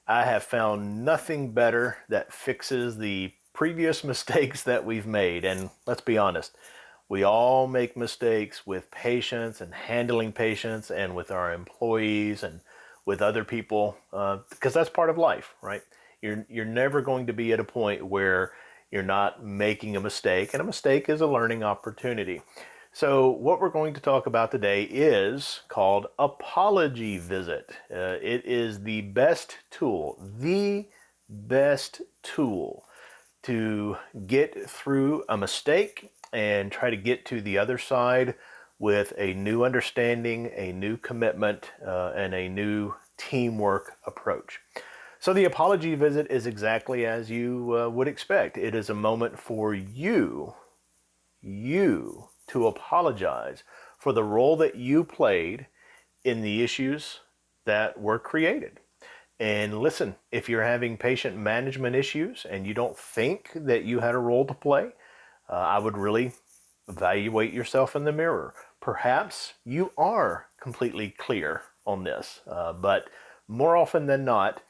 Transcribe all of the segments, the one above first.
I have found nothing better that fixes the previous mistakes that we've made. And let's be honest, we all make mistakes with patients and handling patients and with our employees and with other people because that's part of life, right? You're never going to be at a point where you're not making a mistake, and a mistake is a learning opportunity. So what we're going to talk about today is called apology visit. It is the best tool to get through a mistake and try to get to the other side with a new understanding, a new commitment, and a new teamwork approach. So the apology visit is exactly as you would expect. It is a moment for you to apologize for the role that you played in the issues that were created. And listen, if you're having patient management issues and you don't think that you had a role to play, I would really evaluate yourself in the mirror. Perhaps you are completely clear on this, but more often than not,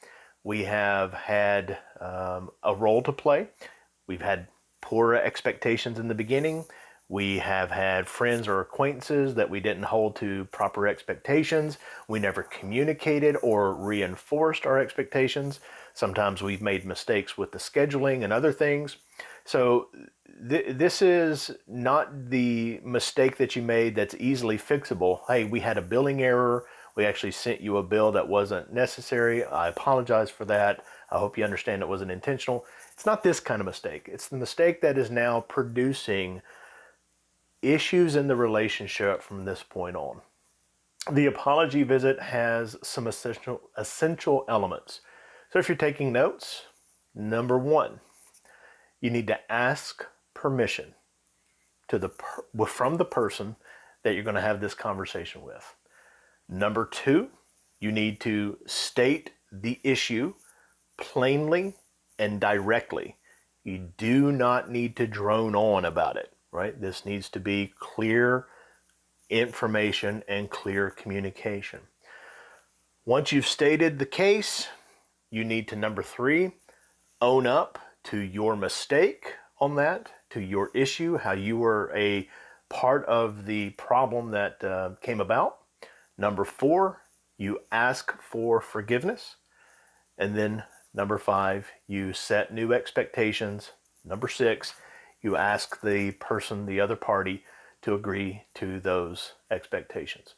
we have had a role to play. We've had poor expectations in the beginning. We have had friends or acquaintances that we didn't hold to proper expectations. We never communicated or reinforced our expectations. Sometimes we've made mistakes with the scheduling and other things. So this is not the mistake that you made that's easily fixable. Hey, we had a billing error. We actually sent you a bill that wasn't necessary. I apologize for that. I hope you understand it wasn't intentional. It's not this kind of mistake. It's the mistake that is now producing issues in the relationship from this point on. The apology visit has some essential elements. So if you're taking notes, number one, you need to ask permission from the person that you're going to have this conversation with. Number two, you need to state the issue plainly and directly. You do not need to drone on about it, right? This needs to be clear information and clear communication. Once you've stated the case, you need to, number three, own up to your mistake on that, to your issue, how you were a part of the problem that came about. Number four, you ask for forgiveness. And then number five, you set new expectations. Number six, you ask the person, the other party, to agree to those expectations.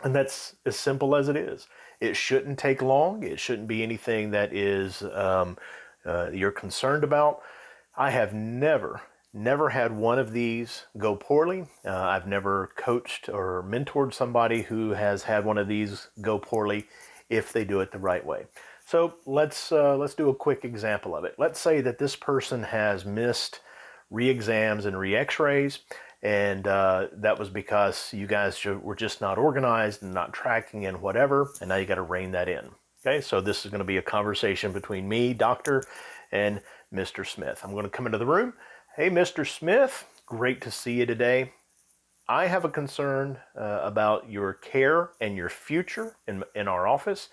And that's as simple as it is. It shouldn't take long. It shouldn't be anything that is you're concerned about. I have never had one of these go poorly. I've never coached or mentored somebody who has had one of these go poorly if they do it the right way. So let's do a quick example of it. Let's say that this person has missed re-exams and re-x-rays, and that was because you guys were just not organized and not tracking and whatever, and now you got to rein that in. Okay, so this is going to be a conversation between me, doctor, and Mr. Smith. I'm going to come into the room. Hey, Mr. Smith, great to see you today. I have a concern about your care and your future in our office.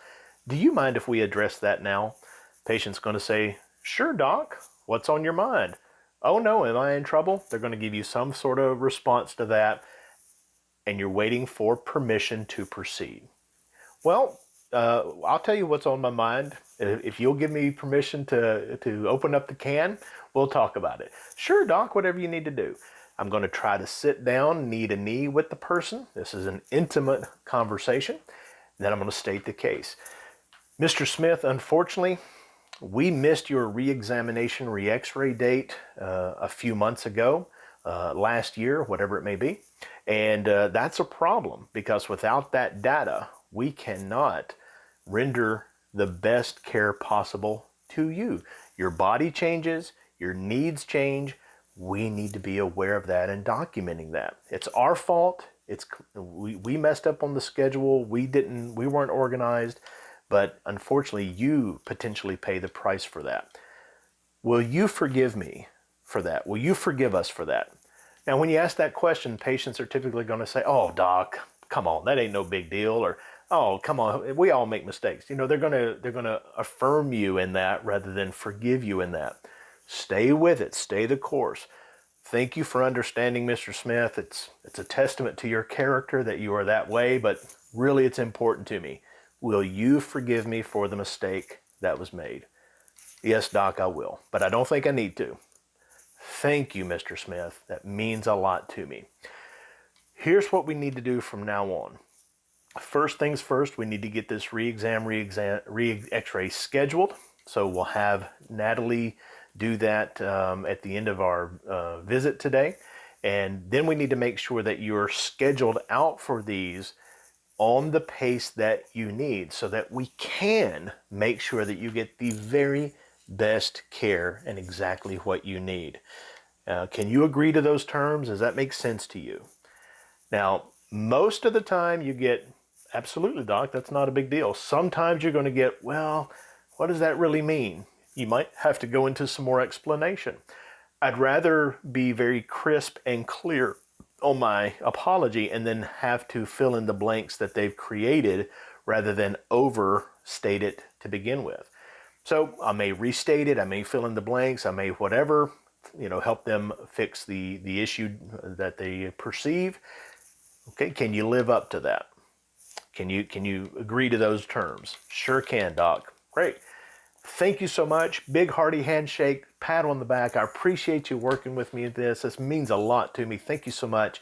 Do you mind if we address that now? Patient's going to say, sure, doc, what's on your mind? Oh no, am I in trouble? They're going to give you some sort of response to that, and you're waiting for permission to proceed. Well, I'll tell you what's on my mind. If you'll give me permission to open up the can, we'll talk about it. Sure, doc, whatever you need to do. I'm going to try to sit down knee to knee with the person. This is an intimate conversation. Then I'm going to state the case. Mr. Smith, unfortunately, we missed your re-examination, re-x-ray date a few months ago, last year, whatever it may be. And that's a problem because without that data, we cannot render the best care possible to you. Your body changes, your needs change. We need to be aware of that and documenting that. It's our fault. We messed up on the schedule. We weren't organized, but unfortunately you potentially pay the price for that. Will you forgive me for that? Will you forgive us for that? Now, when you ask that question, patients are typically going to say, oh, doc, come on, that ain't no big deal. Or, Oh, come on, we all make mistakes. You know, they're gonna affirm you in that rather than forgive you in that. Stay with it, stay the course. Thank you for understanding, Mr. Smith. It's a testament to your character that you are that way, but really it's important to me. Will you forgive me for the mistake that was made? Yes, Doc, I will, but I don't think I need to. Thank you, Mr. Smith. That means a lot to me. Here's what we need to do from now on. First things first, we need to get this re-x-ray scheduled. So we'll have Natalie do that at the end of our visit today. And then we need to make sure that you're scheduled out for these on the pace that you need so that we can make sure that you get the very best care and exactly what you need. Can you agree to those terms? Does that make sense to you? Now, most of the time you get, absolutely, Doc, that's not a big deal. Sometimes you're going to get, well, what does that really mean? You might have to go into some more explanation. I'd rather be very crisp and clear on my apology and then have to fill in the blanks that they've created rather than overstate it to begin with. So I may restate it, I may fill in the blanks, I may whatever, help them fix the issue that they perceive. Okay, can you live up to that? Can you agree to those terms? Sure can, Doc. Great. Thank you so much. Big hearty handshake, pat on the back. I appreciate you working with me in this. This means a lot to me. Thank you so much.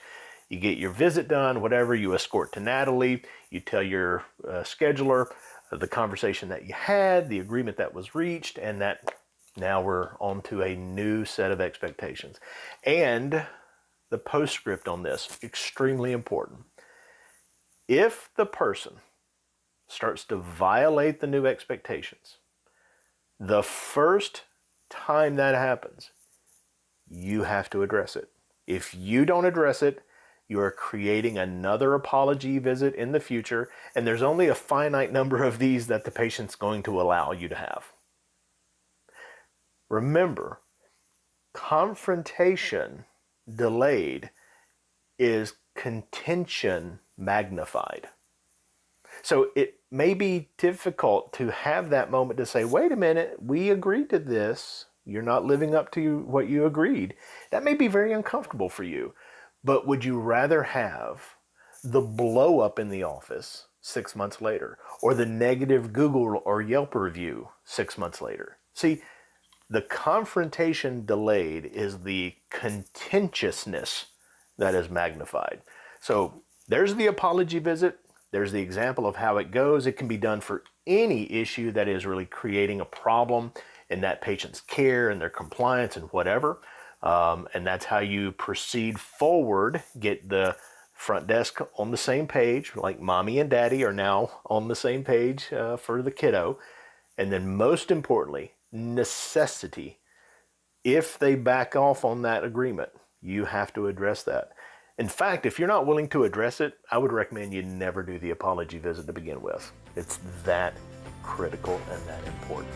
You get your visit done, whatever, you escort to Natalie, you tell your scheduler the conversation that you had, the agreement that was reached, and that now we're on to a new set of expectations. And the postscript on this, extremely important. If the person starts to violate the new expectations, the first time that happens, you have to address it. If you don't address it, you are creating another apology visit in the future, and there's only a finite number of these that the patient's going to allow you to have. Remember, confrontation delayed is contention magnified. So it may be difficult to have that moment to say, wait a minute, we agreed to this. You're not living up to what you agreed. That may be very uncomfortable for you. But would you rather have the blow up in the office 6 months later, or the negative Google or Yelp review 6 months later? See, the confrontation delayed is the contentiousness that is magnified. So there's the apology visit. There's the example of how it goes. It can be done for any issue that is really creating a problem in that patient's care and their compliance and whatever. And that's how you proceed forward, get the front desk on the same page, like mommy and daddy are now on the same page for the kiddo. And then most importantly, necessity. If they back off on that agreement, you have to address that. In fact, if you're not willing to address it, I would recommend you never do the apology visit to begin with. It's that critical and that important.